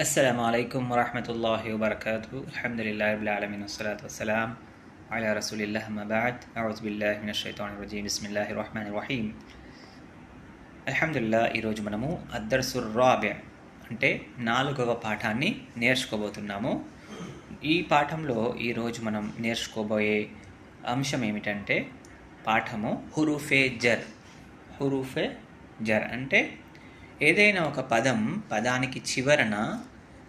Assalamualaikum warahmatullahi wabarakatuh. Alhamdulillahi rabbil alamin wassalatu wassalam ala rasulillah amma ba'd. A'udzu billahi minasyaitonir rajim. Bismillahir rahmanir rahim. అల్హమ్దుల్లా ఈరోజు మనము అద్దర్సుర్ రాబిఅ అంటే 4వ పాఠాన్ని నేర్చుకోబోతున్నాము. ఈ పాఠంలో ఈరోజు మనం నేర్చుకోబోయే అంశం ఏమిటంటే పాఠము హురూఫే జర్. హురూఫే జర్ అంటే ఏదైనా ఒక పదానికి చివరన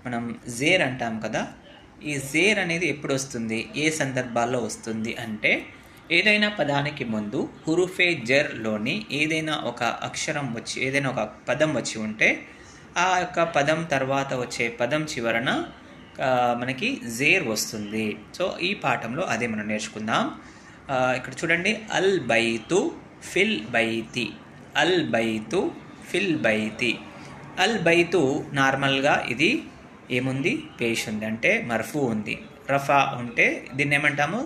మనం జేర్ అంటాం కదా. ఈ జేర్ అనేది ఎప్పుడు వస్తుంది, ఏ సందర్భాల్లో వస్తుంది అంటే ఏదైనా పదానికి ముందు హురూఫే జర్లోని ఏదైనా ఒక అక్షరం వచ్చి ఏదైనా ఒక పదం వచ్చి ఉంటే ఆ యొక్క పదం తర్వాత వచ్చే పదం చివరన మనకి జేర్ వస్తుంది. సో ఈ పాఠంలో అదే మనం నేర్చుకుందాం. ఇక్కడ చూడండి, అల్ బైతు ఫిల్ బైతి. అల్ బైతు ఫిల్ బైతి. అల్ బైతు నార్మల్గా ఇది ఏముంది, పేష్ ఉంది అంటే మర్ఫూ ఉంది. రఫా ఉంటే దీన్ని ఏమంటాము,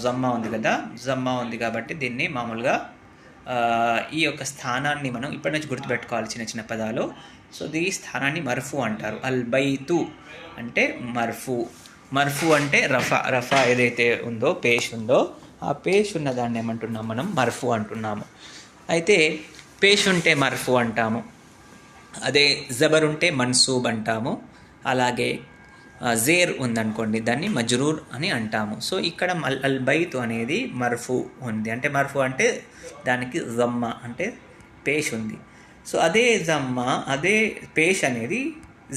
జమ్మా ఉంది కదా, జమ్మా ఉంది కాబట్టి దీన్ని మామూలుగా ఈ యొక్క స్థానాన్ని మనం ఇప్పటి నుంచి గుర్తుపెట్టుకోవాలి, చిన్న చిన్న పదాలు. సో ఈ స్థానాన్ని మర్ఫూ అంటారు. అల్ బైతు అంటే మర్ఫూ. మర్ఫూ అంటే రఫా. రఫా ఏదైతే ఉందో, పేష్ ఉందో, ఆ పేష్ ఉన్న దాన్ని ఏమంటున్నాం మనం, మర్ఫూ అంటున్నాము. అయితే పేష్ ఉంటే మర్ఫూ అంటాము, అదే జబర్ ఉంటే మన్సూబ్ అంటాము, అలాగే జేర్ ఉందనుకోండి దాన్ని మజ్రూర్ అని అంటాము. సో ఇక్కడ అల్ బైతు అనేది మర్ఫూ ఉంది అంటే మర్ఫూ అంటే దానికి జమ్మా అంటే పేష్ ఉంది. సో అదే జమ్మా, అదే పేష్ అనేది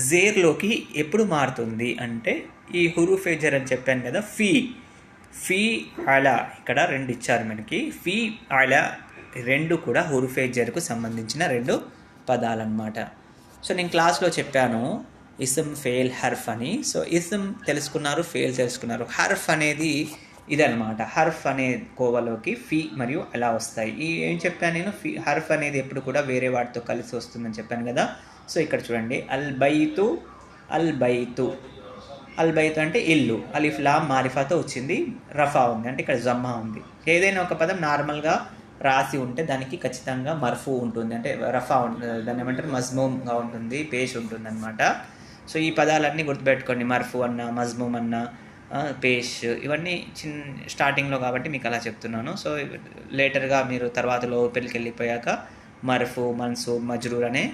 జేర్లోకి ఎప్పుడు మారుతుంది అంటే ఈ హురూఫే జర్ అని చెప్పాను కదా, ఫీ అలా ఇక్కడ 2 ఇచ్చారు మనకి. ఫీ అలా రెండు కూడా హురూఫే జర్కు సంబంధించిన 2 పదాలన్నమాట. సో నేను క్లాస్లో చెప్పాను ఇస్మ్, ఫేల్, హర్ఫ్ అని. సో ఇస్మ్ తెలుసుకున్నారు, ఫేల్ తెలుసుకున్నారు. హర్ఫ్ అనేది ఇదనమాట. హర్ఫ్ అనే కోవలోకి ఫీ మరియు అలా వస్తాయి. ఏం చెప్పాను నేను, హర్ఫ్ అనేది ఎప్పుడు కూడా వేరే వాటితో కలిసి వస్తుందని చెప్పాను కదా. సో ఇక్కడ చూడండి, అల్ బైతు. అల్ బైతు, అల్ బైతు అంటే ఇల్లు. అలిఫ్ లామ్ మారిఫాతో వచ్చింది, రఫా ఉంది అంటే ఇక్కడ జమ్మా ఉంది. ఏదైనా ఒక పదం నార్మల్గా రాసి ఉంటే దానికి ఖచ్చితంగా మర్ఫూ ఉంటుంది అంటే రఫా ఉంటుంది, దాన్ని ఏమంటారు మజ్మూమ్గా ఉంటుంది, పేష్ ఉంటుంది అనమాట. సో ఈ పదాలన్నీ గుర్తుపెట్టుకోండి, మర్ఫూ అన్న, మజ్మూమ్ అన్న, పేష్, ఇవన్నీ స్టార్టింగ్లో కాబట్టి మీకు అలా చెప్తున్నాను. సో లేటర్గా మీరు తర్వాత లోపలికి వెళ్ళిపోయాక మర్ఫూ, మన్సూబ్, మజ్రూర్ అనే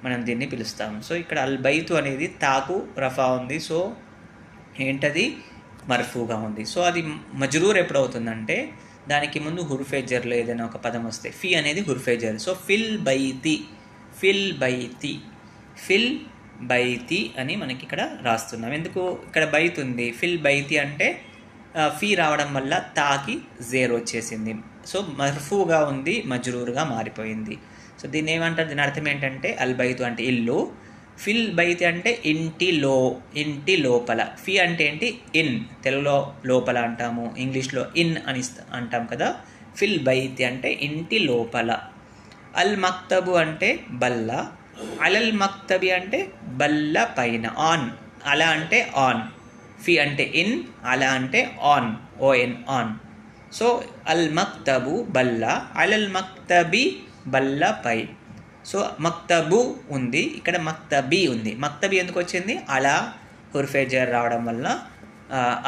మనం దీన్ని పిలుస్తాము. సో ఇక్కడ అల్ బైతు అనేది తాకు రఫా ఉంది, సో ఏంటది మర్ఫూగా ఉంది. సో అది మజ్రూర్ ఎప్పుడు అవుతుందంటే దానికి ముందు హుర్ఫే జర్లో ఏదైనా ఒక పదం వస్తే. ఫీ అనేది హుర్ఫే జర్. సో ఫిల్ బైతి, ఫిల్ బైతి, ఫిల్ బైతి అని మనకి ఇక్కడ రాస్తున్నాం. ఎందుకు ఇక్కడ బైత్ ఉంది, ఫిల్ బైతి అంటే ఫీ రావడం వల్ల తాకి జేర్ వచ్చేసింది. సో మర్ఫూగా ఉంది, మజ్రూర్గా మారిపోయింది. సో దీన్ని ఏమంటారు, దీని అర్థం ఏంటంటే అల్ బైతు అంటే ఇల్లు, ఫిల్ బైతి అంటే ఇంటి లోపల. ఫీ అంటే ఏంటి, ఇన్. తెలుగులో లోపల అంటాము, ఇంగ్లీష్లో ఇన్ అని అంటాం కదా. ఫిల్ బైతి అంటే ఇంటి లోపల. అల్ మక్తబు అంటే బల్ల. అలల్ మక్తబి అంటే బల్ల పైన, ఆన్. అలా అంటే ఆన్. ఫీ అంటే ఇన్, అలా అంటే ఆన్, ఓఎన్, ఆన్. సో అల్ మక్తబు బల్ల, అలల్ మక్తబి బల్ల పై. సో మక్తబు ఉంది, ఇక్కడ మక్తబీ ఉంది. మక్తబీ ఎందుకు వచ్చింది, అలా హుర్ఫే జర్ రావడం వల్ల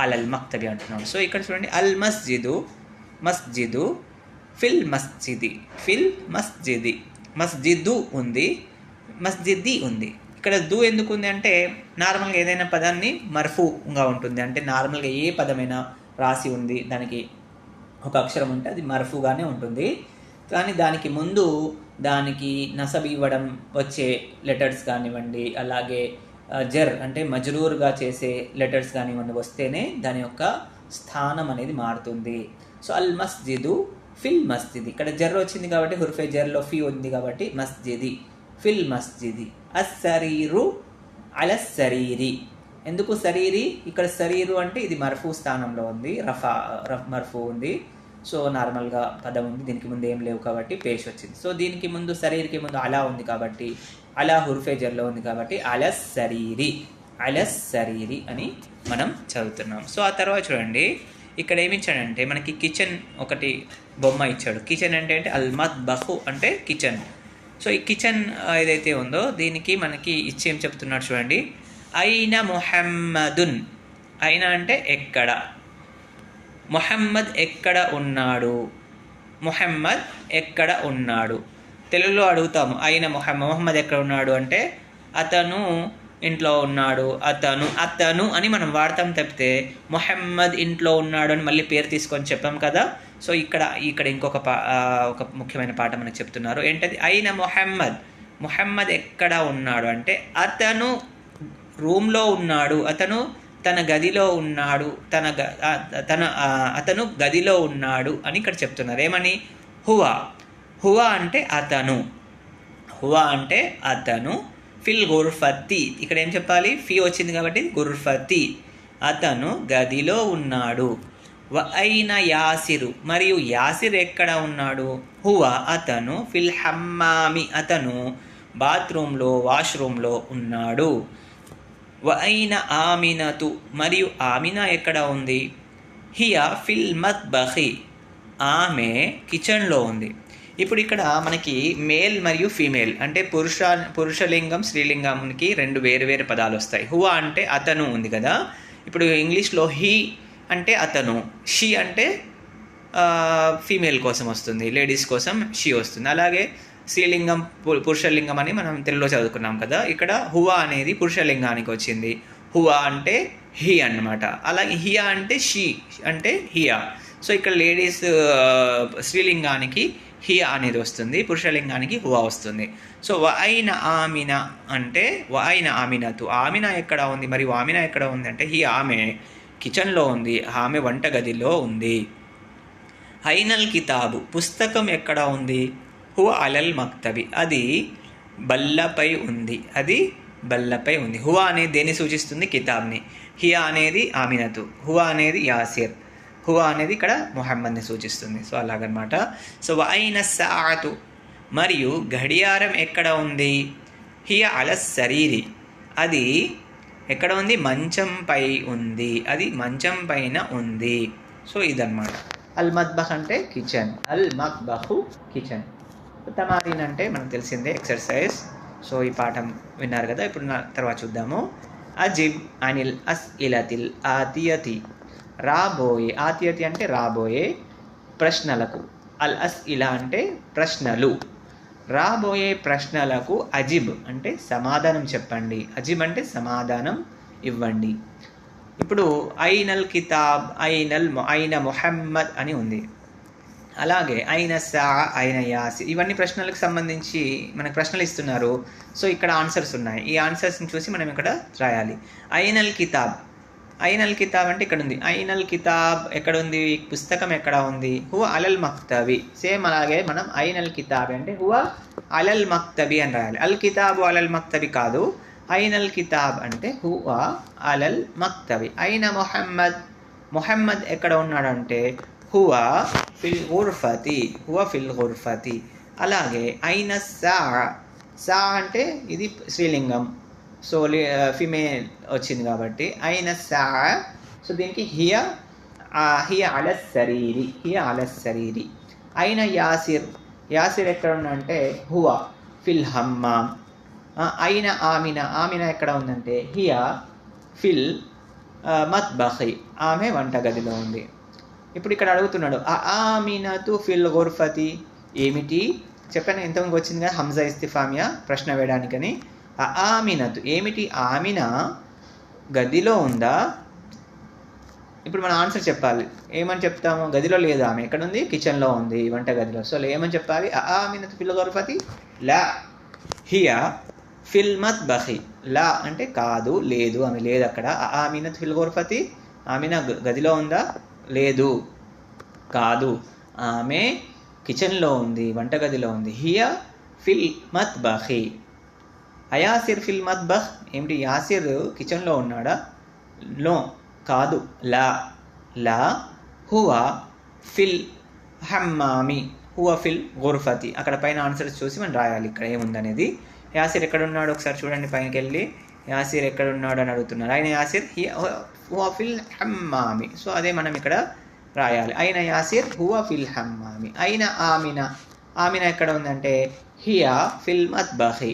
అలల్ మక్తబీ అంటున్నాం. సో ఇక్కడ చూడండి, అల్ మస్జిదు, మస్జిదు, ఫిల్ మస్జిది, ఫిల్ మస్జిది. మస్జిదు ఉంది, మస్జిది ఉంది. ఇక్కడ దు ఎందుకు ఉంది అంటే నార్మల్గా ఏదైనా పదాన్ని మర్ఫూగా ఉంటుంది అంటే నార్మల్గా ఏ పదమైనా రాసి ఉంది దానికి ఒక అక్షరం ఉంటే అది మర్ఫూగానే ఉంటుంది. కానీ దానికి ముందు దానికి నసబ్ ఇవ్వడం వచ్చే లెటర్స్ కానివ్వండి, అలాగే జర్ అంటే మజ్రూర్గా చేసే లెటర్స్ కానివ్వండి వస్తేనే దాని యొక్క స్థానం అనేది మారుతుంది. సో అల్ మస్జిదు ఫిల్ మస్జిది, ఇక్కడ జర్ వచ్చింది కాబట్టి హుర్ఫే జర్లో ఫీ ఉంది కాబట్టి మస్జిది, ఫిల్ మస్జిది. అస్సరీరు అల సరీరి. ఎందుకు సరీరి, ఇక్కడ సరీరు అంటే ఇది మర్ఫూ స్థానంలో ఉంది, మర్ఫూ ఉంది. సో నార్మల్గా పదం ఉంది, దీనికి ముందు ఏం లేవు కాబట్టి పేష్ వచ్చింది. సో దీనికి ముందు శరీర్కి ముందు అలా ఉంది కాబట్టి, అలా హుర్ఫే జర్లో ఉంది కాబట్టి అలస్ సరీరి, అలస్ సరీరి అని మనం చదువుతున్నాం. సో ఆ తర్వాత చూడండి, ఇక్కడ ఏమి ఇచ్చాడంటే మనకి కిచెన్ ఒకటి బొమ్మ ఇచ్చాడు. కిచెన్ అంటే అల్ మత్బహు అంటే కిచెన్. సో ఈ కిచెన్ ఏదైతే ఉందో దీనికి మనకి ఇచ్చేం చెప్తున్నాడు చూడండి. ఐన ముహమ్మదున్. ఐన అంటే ఎక్కడ, ముహమ్మద్ ఎక్కడ ఉన్నాడు, ముహమ్మద్ ఎక్కడ ఉన్నాడు. తెలుగులో అడుగుతాము అయిన ముహమ్మద్ ఎక్కడ ఉన్నాడు అంటే అతను ఇంట్లో ఉన్నాడు, అతను అని మనం వాడతాం తప్పితే ముహమ్మద్ ఇంట్లో ఉన్నాడు అని మళ్ళీ పేరు తీసుకొని చెప్పాం కదా. సో ఇక్కడ ఇంకొక ఒక ముఖ్యమైన పాఠం మనకు చెప్తున్నారు. ఏంటది? అయిన ముహమ్మద్ ఎక్కడ ఉన్నాడు అంటే అతను రూమ్లో ఉన్నాడు, అతను తన గదిలో ఉన్నాడు, అతను గదిలో ఉన్నాడు అని ఇక్కడ చెప్తున్నారు. ఏమని? హువా అంటే అతను ఫిల్ గుర్ఫతి. ఇక్కడ ఏం చెప్పాలి? ఫీ వచ్చింది కాబట్టి గుర్ఫతి, అతను గదిలో ఉన్నాడు. అయిన యాసిరు, మరియు యాసిర్ ఎక్కడ ఉన్నాడు? అతను ఫిల్ హమ్మామి, అతను బాత్రూంలో వాష్రూమ్లో ఉన్నాడు. అయిన ఆమినతు, మరియు ఆమినా ఎక్కడ ఉంది? హియా ఫిల్ మత్బఖి, ఆమె కిచెన్లో ఉంది. ఇప్పుడు ఇక్కడ మనకి మేల్ మరియు ఫీమేల్ అంటే పురుషలింగం స్త్రీలింగంకి రెండు వేరు పదాలు వస్తాయి. హువా అంటే అతను ఉంది కదా. ఇప్పుడు ఇంగ్లీష్లో హీ అంటే అతను, షీ అంటే ఫీమేల్ కోసం వస్తుంది, లేడీస్ కోసం షీ వస్తుంది. అలాగే స్త్రీలింగం పురుషలింగం అని మనం తెలుగులో చదువుకున్నాం కదా. ఇక్కడ హువా అనేది పురుషలింగానికి వచ్చింది, హువా అంటే హీ అన్నమాట. అలాగే హియా అంటే షీ అంటే హియా. సో ఇక్కడ లేడీస్ స్త్రీలింగానికి హియా అనేది వస్తుంది, పురుషలింగానికి హువా వస్తుంది. సో అయిన ఆమిన అంటే అయిన ఆమినతు, ఆమిన ఎక్కడ ఉంది, మరి ఆమిన ఎక్కడ ఉంది అంటే ఆమె కిచెన్లో ఉంది, ఆమె వంటగదిలో ఉంది. ఐనల్ కితాబు, పుస్తకం ఎక్కడ ఉంది? అలల్ మక్తబి, అది బల్లపై ఉంది, హువా అనేది దేన్ని సూచిస్తుంది? కితాబ్ని. హియా అనేది ఆమినతు, హువా అనేది యాసిర్, హువా అనేది ఇక్కడ ముహమ్మద్ని సూచిస్తుంది. సో అలాగనమాట. సో అయిన సాఅతు, మరియు గడియారం ఎక్కడ ఉంది? హియా అలస్ సరీరి, అది ఎక్కడ ఉంది? మంచంపై ఉంది, అది మంచం పైన ఉంది. సో ఇదన్నమాట. అల్ మత్బఖ్ అంటే కిచెన్, అల్ మత్బఖు కిచెన్. తమారీన్ అంటే మనకు తెలిసిందే ఎక్సర్సైజ్. సో ఈ పాఠం విన్నారు కదా. ఇప్పుడు తర్వాత చూద్దాము. అజిబ్ అనిల్ అస్ఇలతిల్ ఆతియతి, రాబోయే, ఆతియతి అంటే రాబోయే ప్రశ్నలకు, అల్ అస్ఇలా అంటే ప్రశ్నలు, రాబోయే ప్రశ్నలకు అజిబ్ అంటే సమాధానం చెప్పండి, అజిబ్ అంటే సమాధానం ఇవ్వండి. ఇప్పుడు ఐనల్ కితాబ్, అయిన ముహమ్మద్ అని ఉంది. అలాగే అయిన సా, అయిన యాసి, ఇవన్నీ ప్రశ్నలకు సంబంధించి మనకు ప్రశ్నలు ఇస్తున్నారు. సో ఇక్కడ ఆన్సర్స్ ఉన్నాయి, ఈ ఆన్సర్స్ని చూసి మనం ఇక్కడ రాయాలి. అయినల్ కితాబ్ అంటే ఇక్కడ ఉంది. అయినల్ కితాబ్ ఎక్కడ ఉంది? పుస్తకం ఎక్కడ ఉంది? హువ అలల్ మక్తబి. సేమ్ అలాగే మనం అయినల్ కితాబ్ అంటే హువ అలల్ మక్తబి అని రాయాలి. అల్ కితాబు అలల్ మక్తబి కాదు, అయినల్ కితాబ్ అంటే హువ అలల్ మక్తబి. అయిన ముహమ్మద్ ఎక్కడ ఉన్నాడంటే హువ ఫిల్ గుర్ఫతి. అలాగే అయిన సా అంటే ఇది స్త్రీలింగం, సో ఫిమేల్ వచ్చింది కాబట్టి అయిన సా. సో దీనికి హియా అలస్ సరీరి. అయిన యాసిర్ ఎక్కడ ఉందంటే హువా ఫిల్ హమ్మామ్. అయిన ఆమిన ఎక్కడ ఉందంటే హియా ఫిల్ మత్బఖి, ఆమె వంటగదిలో ఉంది. ఇప్పుడు ఇక్కడ అడుగుతున్నాడు ఆమినతు ఫిల్ గుర్ఫతి ఏమిటి? చెప్పాను ఇంతకుముందు వచ్చింది కదా హంజా ఇస్తిఫామియా, ప్రశ్న వేయడానికని. ఆమినతు ఏమిటి? ఆమిన గదిలో ఉందా? ఇప్పుడు మనం ఆన్సర్ చెప్పాలి. ఏమని చెప్తాము? గదిలో లేదు, ఆమె ఎక్కడ ఉంది? కిచెన్లో ఉంది, వంటగదిలో. సో ఏమని చెప్పాలి? ఆమినతు ఫిల్ గుర్ఫతి లా హియా ఫిల్ మత్బఖి. లా అంటే కాదు, లేదు, ఆమె లేదు అక్కడ. ఆమినతు ఫిల్ గుర్ఫతి, ఆమిన గదిలో ఉందా? లేదు, కాదు, ఆమె కిచెన్లో ఉంది, వంటగదిలో ఉంది. హియా ఫిల్ మత్బఖి. అయాసిర్ ఫిల్ మత్బఖ్ ఏమిటి? యాసిర్ కిచెన్లో ఉన్నాడా? నో, కాదు, లా హువా ఫిల్ హమ్మామి, హువా ఫిల్ గుర్ఫతి. అక్కడ పైన ఆన్సర్స్ చూసి మనం రాయాలి ఇక్కడ ఏముందనేది. యాసిర్ ఎక్కడ ఉన్నాడు ఒకసారి చూడండి, పైనకి వెళ్ళి యాసిర్ ఎక్కడ ఉన్నాడు అని అడుగుతున్నారు. అయిన యాసిర్ హువా ఫిల్ హమ్మామి. సో అదే మనం ఇక్కడ రాయాలి. అయిన యాసిర్ హువా ఫిల్ హమ్మామి. అయిన ఆమిన ఎక్కడ ఉందంటే హియా ఫిల్ మత్బహి.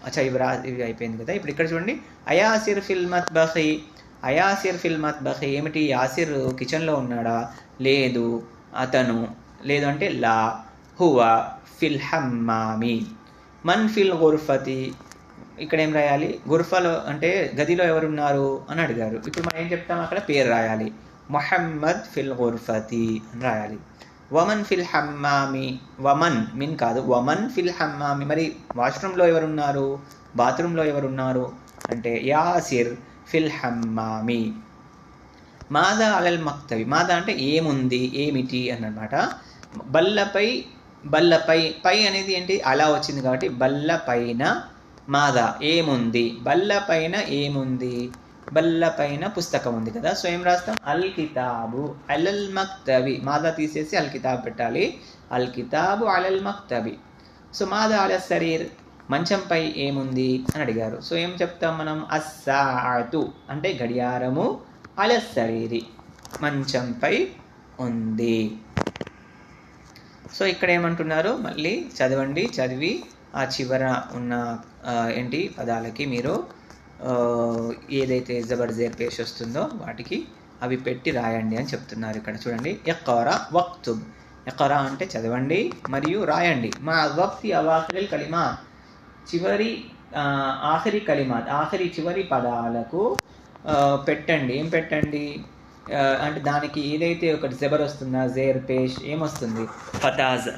అచ్చా, ఇవి అయిపోయింది కదా. ఇప్పుడు ఇక్కడ చూడండి, అయాసిర్ ఫిల్ మత్బహి. అయాసిర్ ఫిల్ మత్బహి ఏమిటి? యాసిర్ కిచెన్లో ఉన్నాడా? లేదు. అతను, లేదు అంటే లా. హువ ఫిల్ హమ్మామి. మన్ ఫిల్ గుర్ఫతి. ఇక్కడ ఏం రాయాలి? గుర్ఫలో అంటే గదిలో ఎవరున్నారు అని అడిగారు. ఇప్పుడు మనం ఏం చెప్తాం? అక్కడ పేరు రాయాలి. మొహమ్మద్ ఫిల్ గుర్ఫతి అని రాయాలి. Woman fill హమ్మామి. వమన్, మిన్ కాదు, వమన్ ఫిల్ హమ్మామి. మరి వాష్రూమ్లో ఎవరున్నారు, బాత్రూంలో ఎవరున్నారు అంటే యాసిర్ ఫిల్ హమ్మామి. మాదా అలల్ మక్తబి. మాదా అంటే ఏముంది, ఏమిటి అన్నమాట. బల్లపై, బల్లపై, పై అనేది ఏంటి? అలా వచ్చింది కాబట్టి బల్ల పైన మాదా ఏముంది. బల్ల పైన ఏముంది? బల్ల పైన పుస్తకం ఉంది కదా. సో ఏం రాస్తాం? అల్ కితాబు అలల్ మక్తబి. మాదా తీసేసి అల్ కితాబ్ పెట్టాలి. అల్ కితాబు అలల్ మక్తబి. సో మాదా అల సరీర్, మంచంపై ఏముంది అని అడిగారు. సో ఏం చెప్తాం మనం? అస్సాఅతు అంటే గడియారము, అల సరీరి మంచంపై ఉంది. సో ఇక్కడ ఏమంటున్నారు? మళ్ళీ చదవండి. చదివి ఆ చివర ఉన్న ఏంటి పదాలకి మీరు ఏదైతే జబర్ జేర్ పేష్ వస్తుందో వాటికి అవి పెట్టి రాయండి అని చెప్తున్నారు. ఇక్కడ చూడండి, ఇఖ్రా వక్తుబ్. ఇఖ్రా అంటే చదవండి మరియు రాయండి. మా వక్తి అవాఖిల్ కలిమాత్, చివరి ఆఖరి కలిమాత్, ఆఖరి చివరి పదాలకు పెట్టండి. ఏం పెట్టండి అంటే దానికి ఏదైతే ఒకటి జబర్ వస్తుందా, జేర్ పేష్ ఏమొస్తుంది?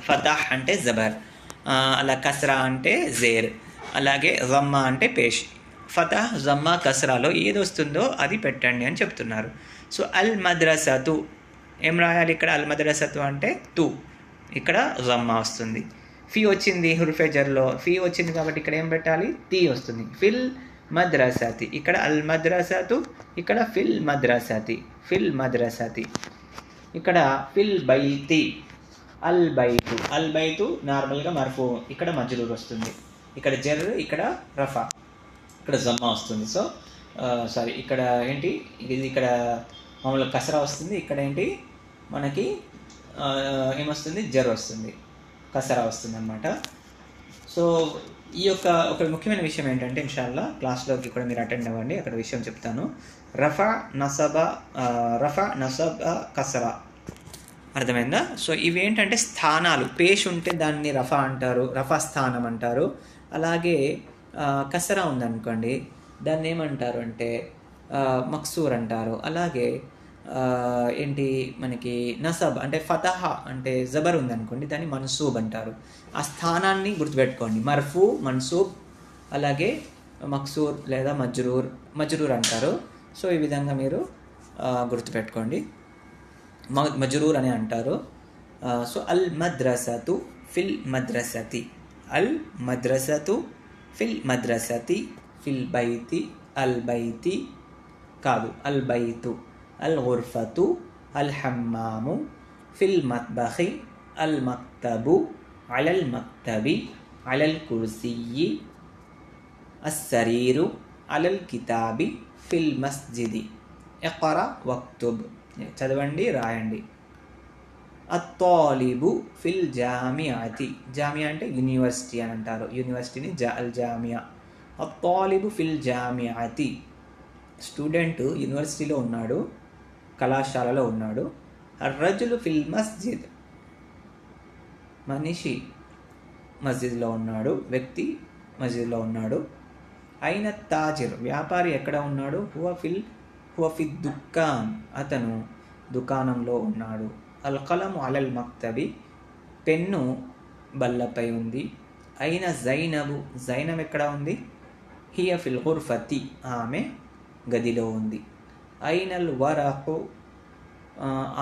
ఫతాహ్ అంటే జబర్, అలా కస్రా అంటే జేర్, అలాగే జమ్మా అంటే పేష్. ఫతాహ్, జమ్మా, కస్రాలో ఏది వస్తుందో అది పెట్టండి అని చెప్తున్నారు. సో అల్ మద్రసతు ఏం రాయాలి ఇక్కడ? అల్ మద్రసతు అంటే తు, ఇక్కడ జమ్మా వస్తుంది. ఫీ వచ్చింది హుర్ఫే జర్లో, ఫీ వచ్చింది కాబట్టి ఇక్కడ ఏం పెట్టాలి? తీ వస్తుంది. ఫిల్ మద్రసతి, ఇక్కడ అల్ మద్రసతు, ఇక్కడ ఫిల్ మద్రసతి, ఫిల్ మద్రసతి. ఇక్కడ ఫిల్ బైతి, అల్ బైతు. అల్ బైతు నార్మల్గా మర్ఫూ, ఇక్కడ మజ్రూర్ వస్తుంది. ఇక్కడ జర్, ఇక్కడ రఫా, ఇక్కడ జమ్మా వస్తుంది. సో సారీ, ఇక్కడ ఏంటి? ఇది ఇక్కడ మామూలుగా కసరా వస్తుంది. ఇక్కడ ఏంటి మనకి ఏమొస్తుంది? జర్ వస్తుంది, కసరా వస్తుంది అన్నమాట. సో ఈ యొక్క ఒక ముఖ్యమైన విషయం ఏంటంటే, ఇన్షాల్లా క్లాస్లోకి కూడా మీరు అటెండ్ అవ్వండి, అక్కడ విషయం చెప్తాను. రఫా నసబ కసరా, అర్థమైందా? సో ఇవేంటంటే స్థానాలు. పేష్ ఉంటే దాన్ని రఫా అంటారు, రఫా స్థానం అంటారు. అలాగే కసరా ఉందనుకోండి, దాన్ని ఏమంటారు అంటే మక్సూర్ అంటారు. అలాగే ఏంటి మనకి నసబ్ అంటే ఫతహ అంటే జబర్ ఉందనుకోండి, దాన్ని మన్సూబ్ అంటారు. ఆ స్థానాన్ని గుర్తుపెట్టుకోండి. మర్ఫూ, మన్సూబ్, అలాగే మక్సూర్ లేదా మజ్రూర్ అంటారు. సో ఈ విధంగా మీరు గుర్తుపెట్టుకోండి. మజ్రూర్ అని అంటారు. సో అల్ మద్రసతు ఫిల్ మద్రసతి, అల్ మద్రసతు ఫిల్ మద్రసతి, ఫిల్ బైతి, అల్ బైతి కాదు, అల్ బైతు, అల్ గుర్ఫతు, అల్ హమ్మాము, ఫిల్ మత్బఖి, అల్ మక్తబు, అలల్ మక్తబి, అలల్ కుర్సియి, అస్సరీరు, అలల్ కితాబి, ఫిల్ మస్జిది. ఇఖ్రా వక్తుబ్, చదవండి రాయండి. అత్తాలిబు ఫిల్ జామియాతి. జామియా అంటే యూనివర్సిటీ అని అంటారు, యూనివర్సిటీని అల్ జామియా. అత్తాలిబు ఫిల్ జామియాతి, స్టూడెంట్ యూనివర్సిటీలో ఉన్నాడు, కళాశాలలో ఉన్నాడు. అర్రజులు ఫిల్ మస్జిద్, మనిషి మస్జిద్లో ఉన్నాడు, వ్యక్తి మస్జిద్లో ఉన్నాడు. అయిన తాజిర్, వ్యాపారి ఎక్కడ ఉన్నాడు? హువ ఫిల్ దుకాన్, అతను దుకాణంలో ఉన్నాడు. అల్ కలము అలల్ మక్తబి, పెన్ను బల్లపై ఉంది. అయిన జైనబు, జైనబ్ ఎక్కడ ఉంది? హియ ఫిల్ గుర్ఫతి, ఆమె గదిలో ఉంది. అయినల్ వరహు,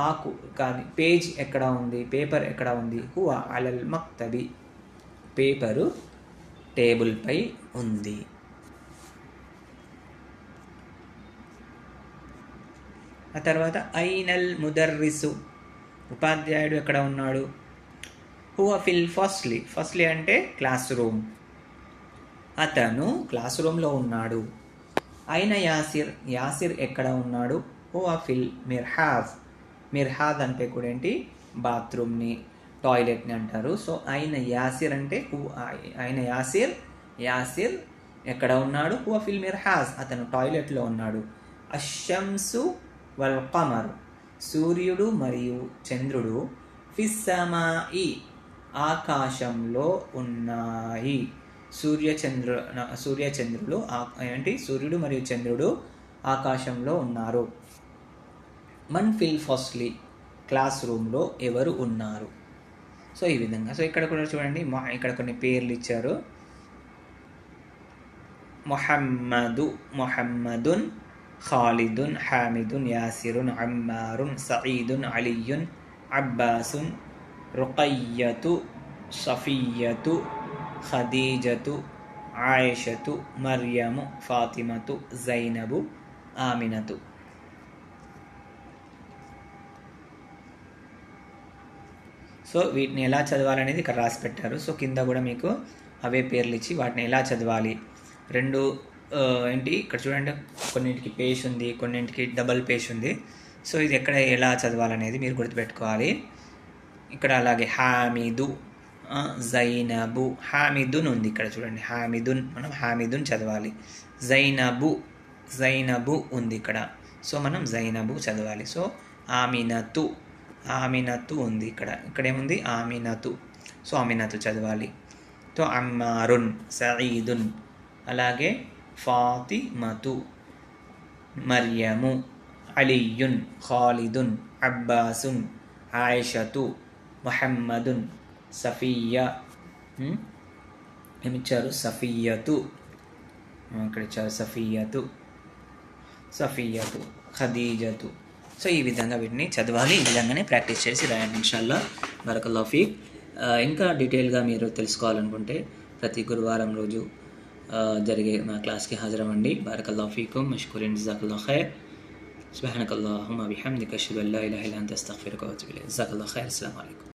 ఆకు కానీ పేజ్ ఎక్కడ ఉంది? పేపర్ ఎక్కడ ఉంది? హువ అలల్ మక్తబి, పేపరు టేబుల్పై ఉంది. ఆ తర్వాత ఐనల్ ముదర్రిసు, ఉపాధ్యాయుడు ఎక్కడ ఉన్నాడు? హువ ఫిల్ ఫస్లి, ఫస్లి అంటే క్లాస్ రూమ్, అతను క్లాస్ రూమ్లో ఉన్నాడు. అయిన యాసిర్, యాసిర్ ఎక్కడ ఉన్నాడు? హువ ఫిల్ మిర్హాజ్, మిర్హాజ్ అంటే కూడా ఏంటి? బాత్రూమ్ని. టాయిలెట్ని అంటారు. సో అయిన యాసిర్ అంటే అయిన యాసిర్, యాసిర్ ఎక్కడ ఉన్నాడు? హువ ఫిల్ మిర్హాజ్, అతను టాయిలెట్లో ఉన్నాడు. అషంసు వల్ కమరు, సూర్యుడు మరియు చంద్రుడు, ఫిస్సమాయి, ఆకాశంలో ఉన్నాయి. సూర్యచంద్రులు ఏంటి? సూర్యుడు మరియు చంద్రుడు ఆకాశంలో ఉన్నారు. మన్ ఫిల్ ఫస్లీ, క్లాస్ రూమ్లో ఎవరు ఉన్నారు? సో ఈ విధంగా. సో ఇక్కడ కూడా చూడండి, ఇక్కడ కొన్ని పేర్లు ఇచ్చారు. మొహమ్మదున్, ఖాలిదున్, హామిదున్, యాసిరున్, అమ్మారున్, సయీదున్, అలీయున్, అబ్బాసున్, రుకయ్యతు, సఫియ్యతు, ఖదీజతు, ఆయిషతు, మర్యము, ఫాతిమతు, జైనబు, ఆమినతు. సో వీటిని ఎలా చదవాలనేది ఇక్కడ రాసి పెట్టారు. సో కింద కూడా మీకు అవే పేర్లు ఇచ్చి వాటిని ఎలా చదవాలి, రెండు ఏంటి ఇక్కడ చూడండి, కొన్నింటికి పేష్ ఉంది, కొన్నింటికి డబల్ పేష్ ఉంది. సో ఇది ఎక్కడ ఎలా చదవాలనేది మీరు గుర్తుపెట్టుకోవాలి. ఇక్కడ అలాగే హామిదు, జైనబు, హామిదున్ ఉంది ఇక్కడ చూడండి, హామిదున్, మనం హామిదున్ చదవాలి. జైనబు ఉంది ఇక్కడ, సో మనం జైనబు చదవాలి. సో ఆమినతు ఉంది ఇక్కడ ఏముంది? ఆమినతు, సో ఆమినతు చదవాలి. సో అమ్మారున్, సయీదున్, అలాగే ఫాతిమతు, మర్యము, అలీయున్, ఖాలిదున్, అబ్బాసున్, ఆయిషతు, ముహమ్మదున్, సఫియ్య, ఏమిచ్చారు? సఫియ్యతు, ఇక్కడ ఇచ్చారు సఫియ్యతు, ఖదీజతు. సో ఈ విధంగా వీటిని చదవాలి. ఈ విధంగానే ప్రాక్టీస్ చేసి రాయండి ఇన్షాల్లా. బరకల్లాహు ఫీక్. ఇంకా డీటెయిల్గా మీరు తెలుసుకోవాలనుకుంటే ప్రతి గురువారం రోజు జరిగే మా క్లాస్కి హాజరవ్వండి. బారకల్లాహు ఫీకుం, మష్కూరిన్, జజాకల్లాహు ఖైర్. సుబ్హానకల్లాహుమ్మ బిహమ్దిక అష్హదు అన్ లా ఇలాహా ఇల్లా అంత అస్తగ్ఫిరుక వ అతూబు ఇలైక్. జజాకల్లాహు ఖైర్. అస్సలాము అలైకుం.